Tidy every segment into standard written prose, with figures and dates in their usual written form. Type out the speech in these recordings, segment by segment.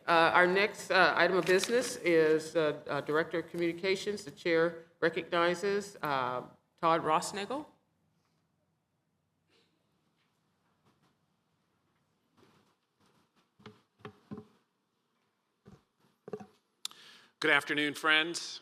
Our next item of business is Director of Communications. The chair recognizes Todd Rossnagel. Good afternoon, friends.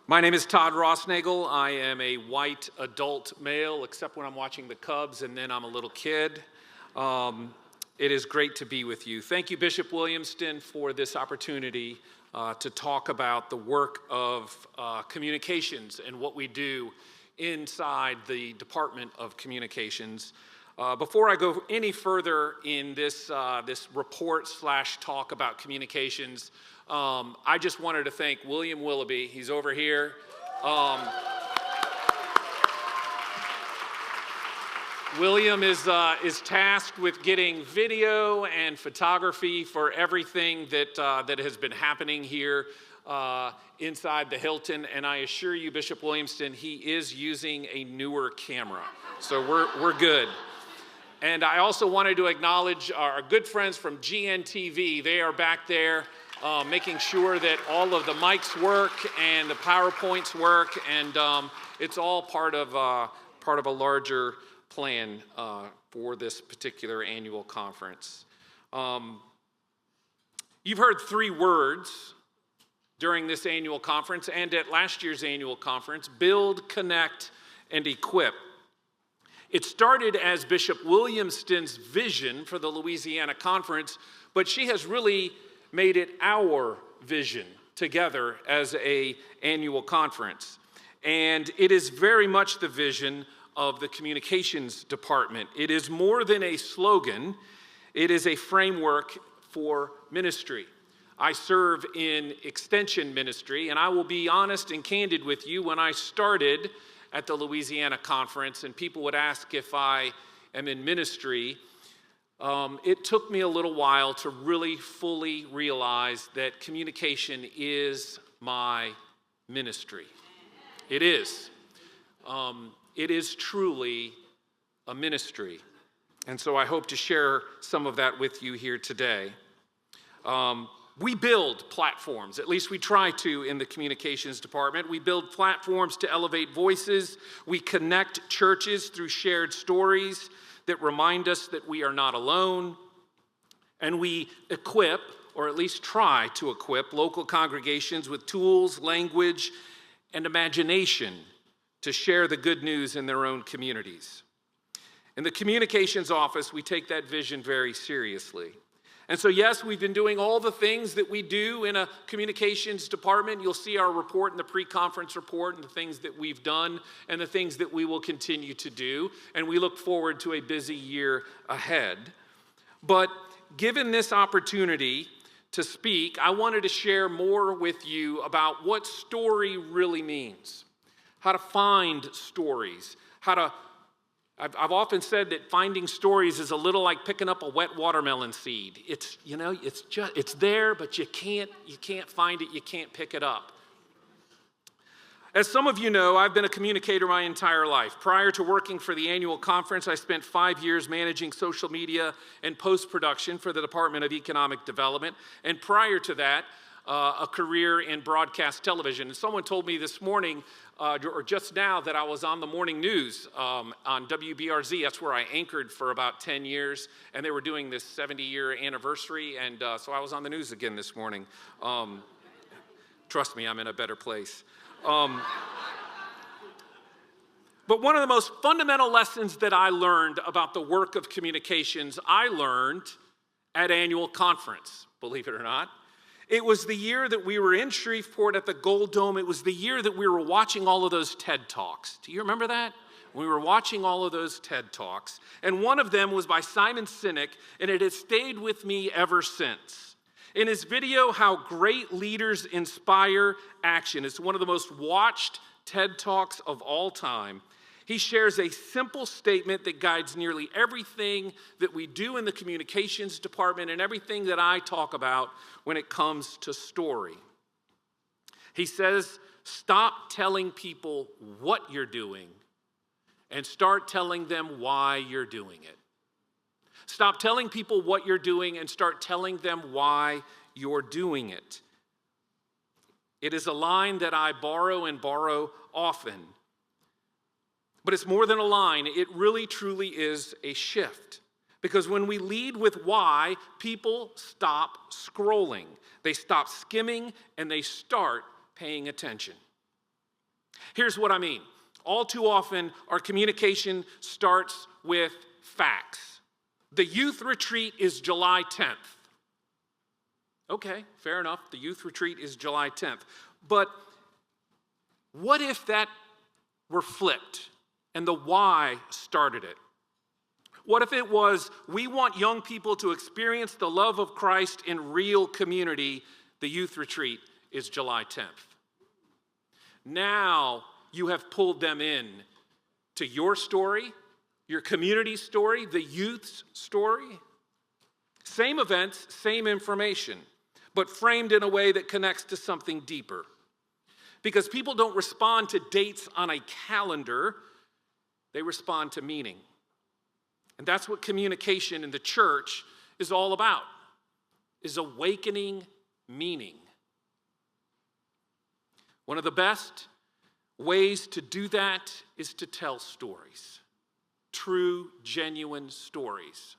My name is Todd Rossnagel. I am a white adult male, except when I'm watching the Cubs, and then I'm a little kid. It is great to be with you. Thank you, Bishop Williamston, for this opportunity to talk about the work of communications and what we do inside the Department of Communications. Before I go any further in this report / talk about communications, I just wanted to thank William Willoughby. He's over here. William is tasked with getting video and photography for everything that has been happening here inside the Hilton. And I assure you, Bishop Williamston, he is using a newer camera. So we're good. And I also wanted to acknowledge our good friends from GNTV. They are back there making sure that all of the mics work and the PowerPoints work, and it's all part of a larger plan for this particular annual conference. You've heard 3 words during this annual conference and at last year's annual conference: build, connect, and equip. It started as Bishop Williamston's vision for the Louisiana Conference, but she has really made it our vision together as an annual conference. And it is very much the vision of the communications department. It is more than a slogan. It is a framework for ministry. I serve in extension ministry, and I will be honest and candid with you. When I started at the Louisiana Conference and people would ask if I am in ministry, it took me a little while to really fully realize that communication is my ministry. It is. It is truly a ministry. And so I hope to share some of that with you here today. We build platforms, at least we try to in the communications department. We build platforms to elevate voices. We connect churches through shared stories that remind us that we are not alone. And we equip, or at least try to equip, local congregations with tools, language, and imagination to share the good news in their own communities. In the communications office, we take that vision very seriously. And so, yes, we've been doing all the things that we do in a communications department. You'll see our report in the pre-conference report and the things that we've done and the things that we will continue to do. And we look forward to a busy year ahead. But given this opportunity to speak, I wanted to share more with you about what story really means, how to find stories, I've often said that finding stories is a little like picking up a wet watermelon seed. It's there, but you can't find it, you can't pick it up. As some of you know, I've been a communicator my entire life. Prior to working for the annual conference, I spent 5 years managing social media and post-production for the Department of Economic Development. And prior to that, a career in broadcast television. And someone told me this morning, or just now, that I was on the morning news on WBRZ. That's where I anchored for about 10 years, and they were doing this 70-year anniversary, and so I was on the news again this morning. Trust me, I'm in a better place. But one of the most fundamental lessons that I learned about the work of communications, I learned at annual conference, believe it or not. It was the year that we were in Shreveport at the Gold Dome. It was the year that we were watching all of those TED Talks. Do you remember that? We were watching all of those TED Talks. And one of them was by Simon Sinek, and it has stayed with me ever since. In his video, How Great Leaders Inspire Action, it's one of the most watched TED Talks of all time. He shares a simple statement that guides nearly everything that we do in the communications department and everything that I talk about when it comes to story. He says, stop telling people what you're doing and start telling them why you're doing it. Stop telling people what you're doing and start telling them why you're doing it. It is a line that I borrow and borrow often. But it's more than a line. It really, truly is a shift. Because when we lead with why, people stop scrolling. They stop skimming and they start paying attention. Here's what I mean. All too often, our communication starts with facts. The youth retreat is July 10th. Okay, fair enough. The youth retreat is July 10th. But what if that were flipped and the why started it? What if it was, we want young people to experience the love of Christ in real community? The youth retreat is July 10th. Now you have pulled them in to your story, your community's story, the youth's story. Same events, same information, but framed in a way that connects to something deeper. Because people don't respond to dates on a calendar, they respond to meaning. And that's what communication in the church is all about, is awakening meaning. One of the best ways to do that is to tell stories, true, genuine stories.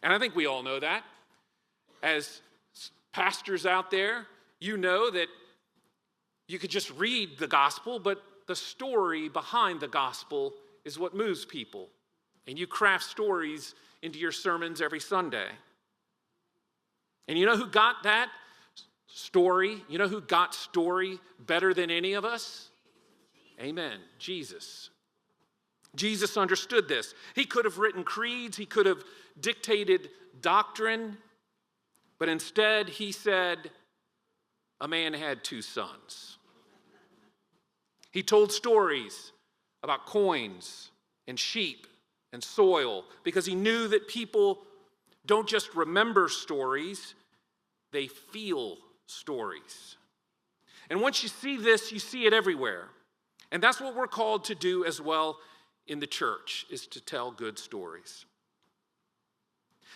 And I think we all know that. As pastors out there, you know that you could just read the gospel, but the story behind the gospel is what moves people. And you craft stories into your sermons every Sunday. And you know who got that story? You know who got story better than any of us? Amen. Jesus. Jesus understood this. He could have written creeds. He could have dictated doctrine. But instead, he said, a man had 2 sons. He told stories about coins and sheep and soil because he knew that people don't just remember stories, they feel stories. And once you see this, you see it everywhere. And that's what we're called to do as well in the church, is to tell good stories.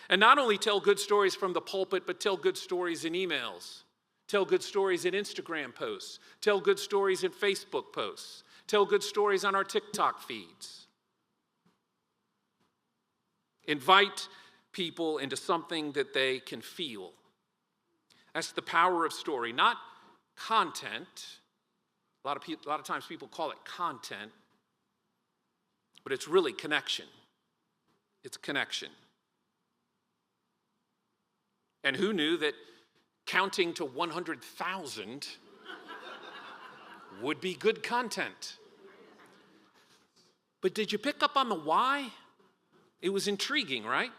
And not only tell good stories from the pulpit, but tell good stories in emails. Tell good stories in Instagram posts. Tell good stories in Facebook posts. Tell good stories on our TikTok feeds. Invite people into something that they can feel. That's the power of story, not content. A lot of times people call it content, but it's really connection. It's connection. And who knew that counting to 100,000 would be good content? But did you pick up on the why? It was intriguing, right?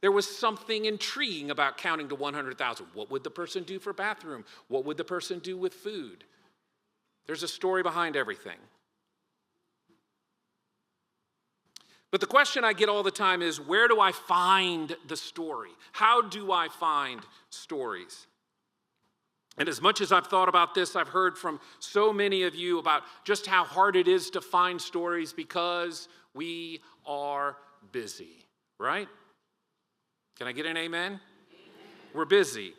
There was something intriguing about counting to 100,000. What would the person do for bathroom? What would the person do with food? There's a story behind everything. But the question I get all the time is, where do I find the story? How do I find stories? And as much as I've thought about this, I've heard from so many of you about just how hard it is to find stories because we are busy, right? Can I get an amen? Amen. We're busy.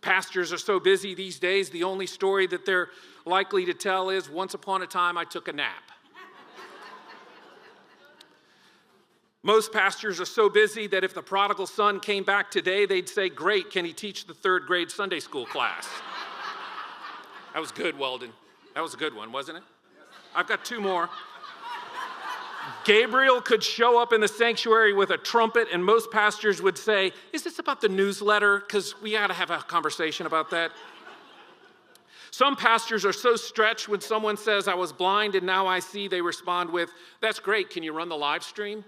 Pastors are so busy these days, the only story that they're likely to tell is, once upon a time I took a nap. Most pastors are so busy that if the prodigal son came back today, they'd say, great, can he teach the 3rd grade Sunday school class? That was good, Weldon. That was a good one, wasn't it? I've got 2 more. Gabriel could show up in the sanctuary with a trumpet, and most pastors would say, is this about the newsletter? Because we got to have a conversation about that. Some pastors are so stretched when someone says, I was blind and now I see, they respond with, that's great, can you run the live stream?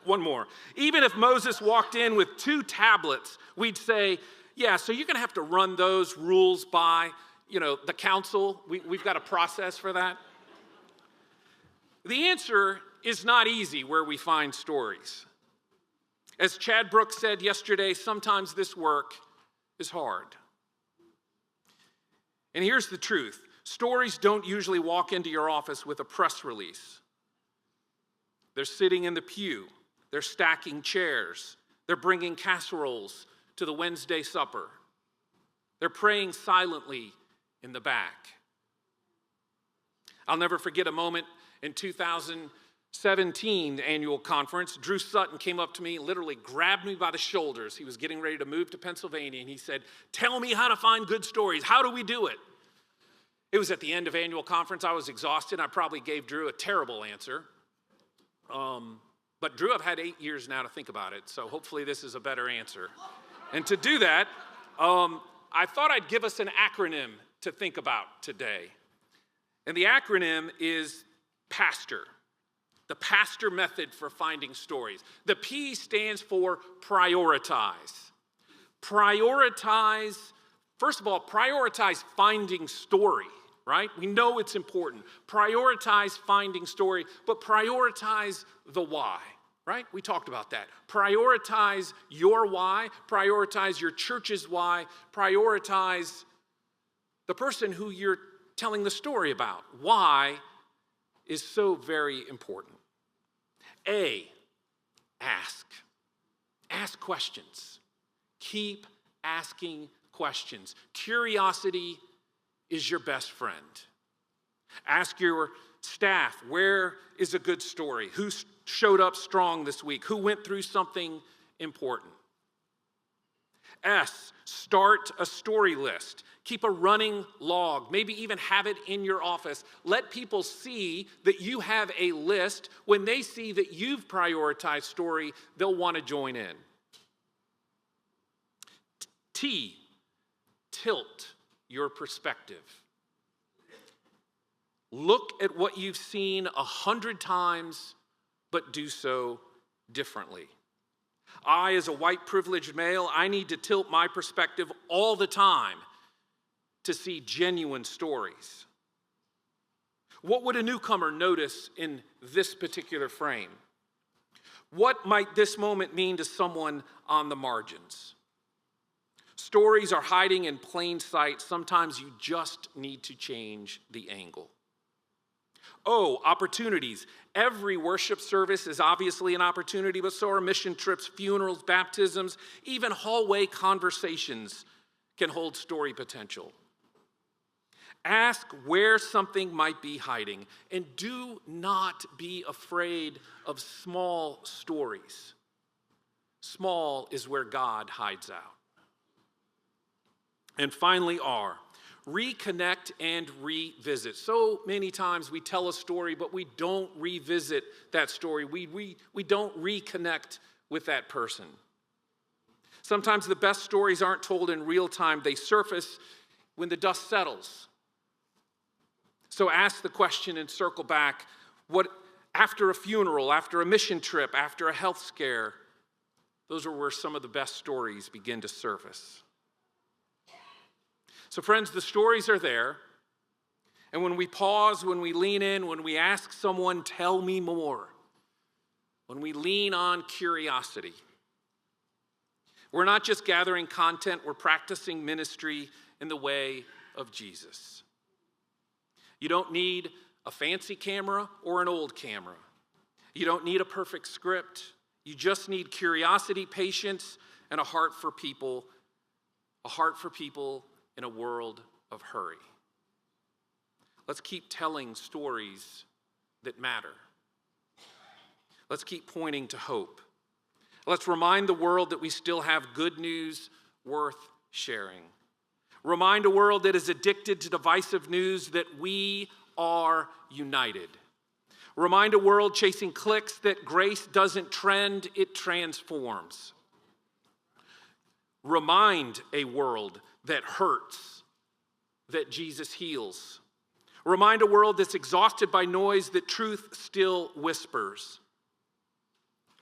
One more. Even if Moses walked in with 2 tablets, we'd say, yeah, so you're going to have to run those rules by, the council. We've got a process for that. The answer is not easy where we find stories. As Chad Brooks said yesterday, sometimes this work is hard. And here's the truth. Stories don't usually walk into your office with a press release. They're sitting in the pew They're stacking chairs. They're bringing casseroles to the Wednesday supper. They're praying silently in the back. I'll never forget a moment in 2017 annual conference. Drew Sutton came up to me, literally grabbed me by the shoulders. He was getting ready to move to Pennsylvania, and he said, "Tell me how to find good stories. How do we do it?" It was at the end of annual conference. I was exhausted. I probably gave Drew a terrible answer. But Drew, I've had 8 years now to think about it, so hopefully this is a better answer. And to do that, I thought I'd give us an acronym to think about today. And the acronym is PASTOR, the PASTOR method for finding stories. The P stands for prioritize. Prioritize, first of all, prioritize finding story, right? We know it's important. Prioritize finding story, but prioritize the why, right? We talked about that. Prioritize your why, prioritize your church's why, prioritize the person who you're telling the story about. Why is so very important. A, ask. Ask questions. Keep asking questions. Curiosity is your best friend. Ask your staff, where is a good story? Who showed up strong this week? Who went through something important? S, start a story list. Keep a running log. Maybe even have it in your office. Let people see that you have a list. When they see that you've prioritized story, they'll want to join in. T, tilt your perspective. Look at what you've seen 100 times, but do so differently. I, as a white privileged male, I need to tilt my perspective all the time to see genuine stories. What would a newcomer notice in this particular frame? What might this moment mean to someone on the margins? Stories are hiding in plain sight. Sometimes you just need to change the angle. Oh, opportunities. Every worship service is obviously an opportunity, but so are mission trips, funerals, baptisms, even hallway conversations can hold story potential. Ask where something might be hiding, and do not be afraid of small stories. Small is where God hides out. And finally, R, reconnect and revisit. So many times we tell a story, but we don't revisit that story. We don't reconnect with that person. Sometimes the best stories aren't told in real time. They surface when the dust settles. So ask the question and circle back. What, after a funeral, after a mission trip, after a health scare, those are where some of the best stories begin to surface. So friends, the stories are there. And when we pause, when we lean in, when we ask someone, tell me more, when we lean on curiosity, we're not just gathering content, we're practicing ministry in the way of Jesus. You don't need a fancy camera or an old camera. You don't need a perfect script. You just need curiosity, patience, and a heart for people in a world of hurry. Let's keep telling stories that matter. Let's keep pointing to hope. Let's remind the world that we still have good news worth sharing. Remind a world that is addicted to divisive news that we are united. Remind a world chasing clicks that grace doesn't trend, it transforms. Remind a world that hurts, that Jesus heals. Remind a world that's exhausted by noise that truth still whispers.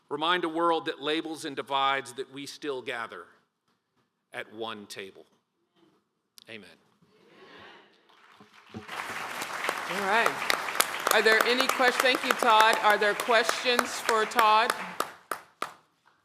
Remind a world that labels and divides that we still gather at one table. Amen. All right. Are there any questions? Thank you, Todd. Are there questions for Todd?